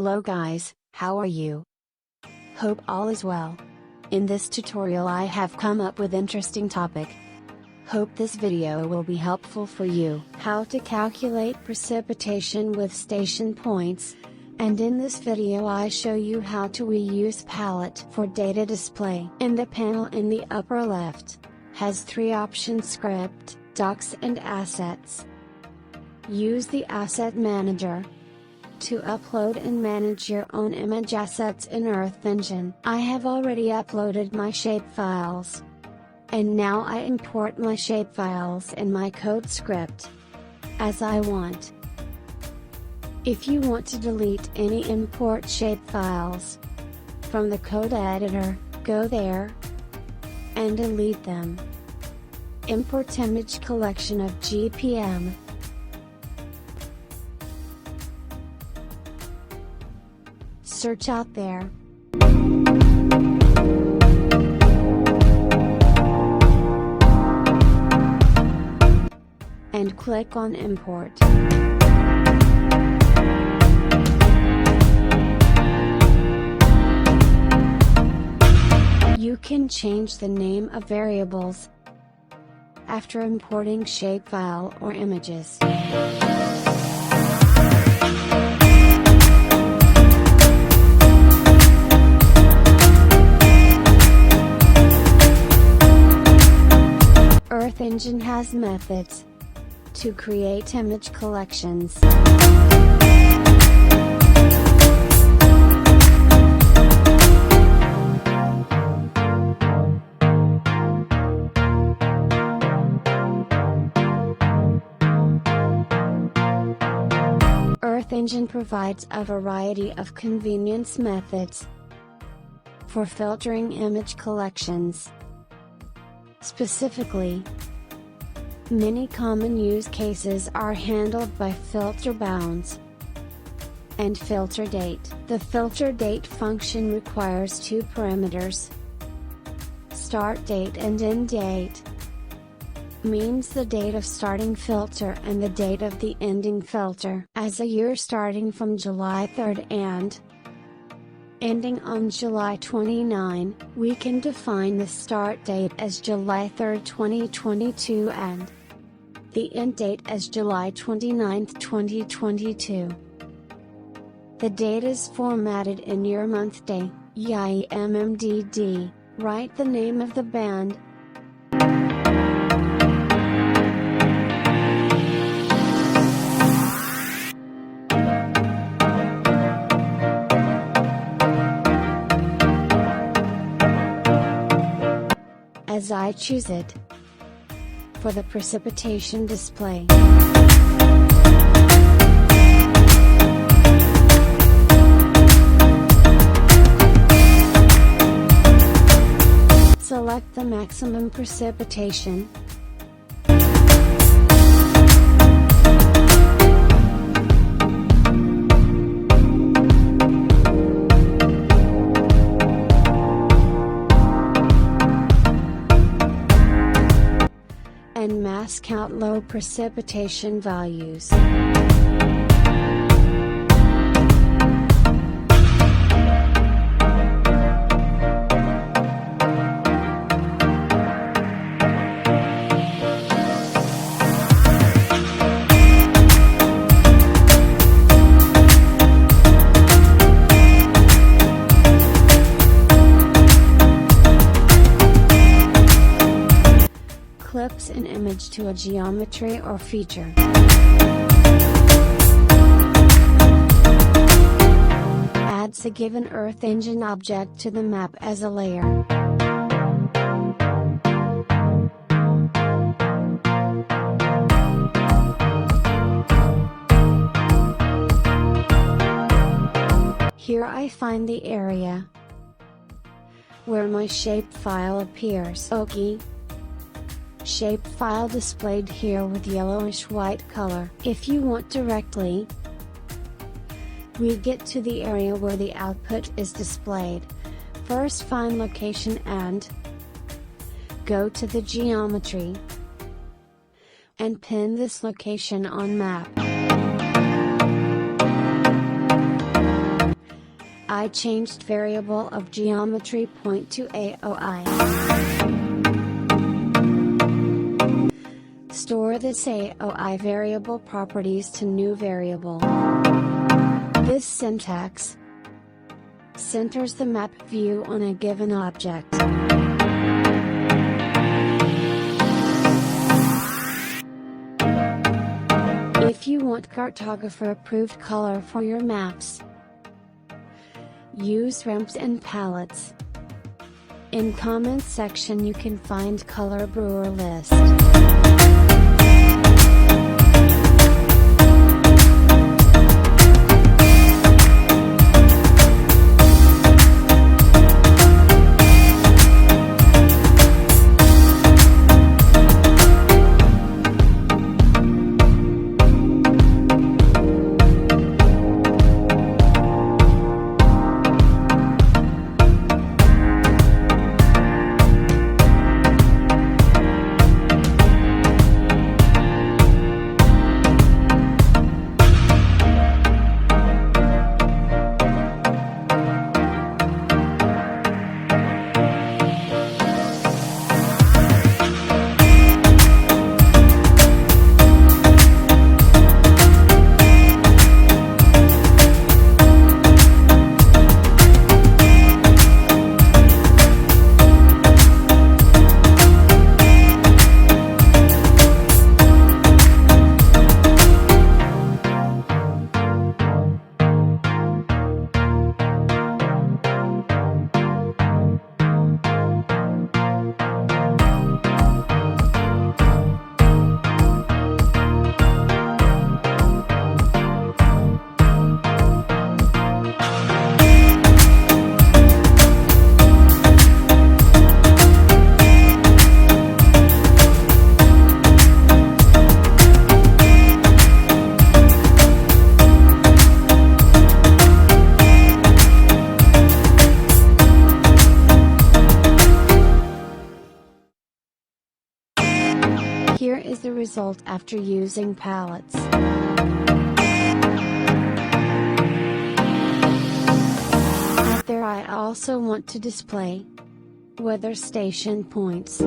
Hello guys, how are you? Hope all is well. In this tutorial I have come up with interesting topic. Hope this video will be helpful for you. How to calculate precipitation with station points. And in this video I show you how to reuse palette for data display. In the panel in the upper left, has 3 options: script, docs and assets. Use the asset manager to upload and manage your own image assets in Earth Engine. I have already uploaded my shapefiles. And now I import my shapefiles in my Codz script as I want. If you want to delete any import shapefiles from the code editor, go there and delete them. Import image collection of GPM. Search out there. And click on import. You can change the name of variables after importing shapefile or images. Earth Engine has methods to create image collections. Earth Engine provides a variety of convenience methods for filtering image collections. Specifically, many common use cases are handled by filter bounds and filter date. The filter date function requires 2 parameters: start date and end date. Means the date of starting filter and the date of the ending filter. As a year starting from July 3rd and ending on July 29, we can define the start date as July 3rd, 2022 and the end date as July 29th, 2022. The date is formatted in year month day, YEMMDD. Write the name of the band. As I choose it for the precipitation display. Select the maximum precipitation. And mask out low precipitation values. Clips an image to a geometry or feature. Adds a given Earth Engine object to the map as a layer. Here I find the area where my shapefile appears. OK. Shapefile displayed here with yellowish white color. If you want directly, we get to the area where the output is displayed. First find location and go to the geometry and pin this location on map. I changed variable of geometry point to AOI. Store this AOI variable properties to new variable. This syntax centers the map view on a given object. If you want cartographer approved color for your maps, use ramps and palettes. In comments section you can find color Brewer list. Here is the result after using palettes. There I also want to display weather station points.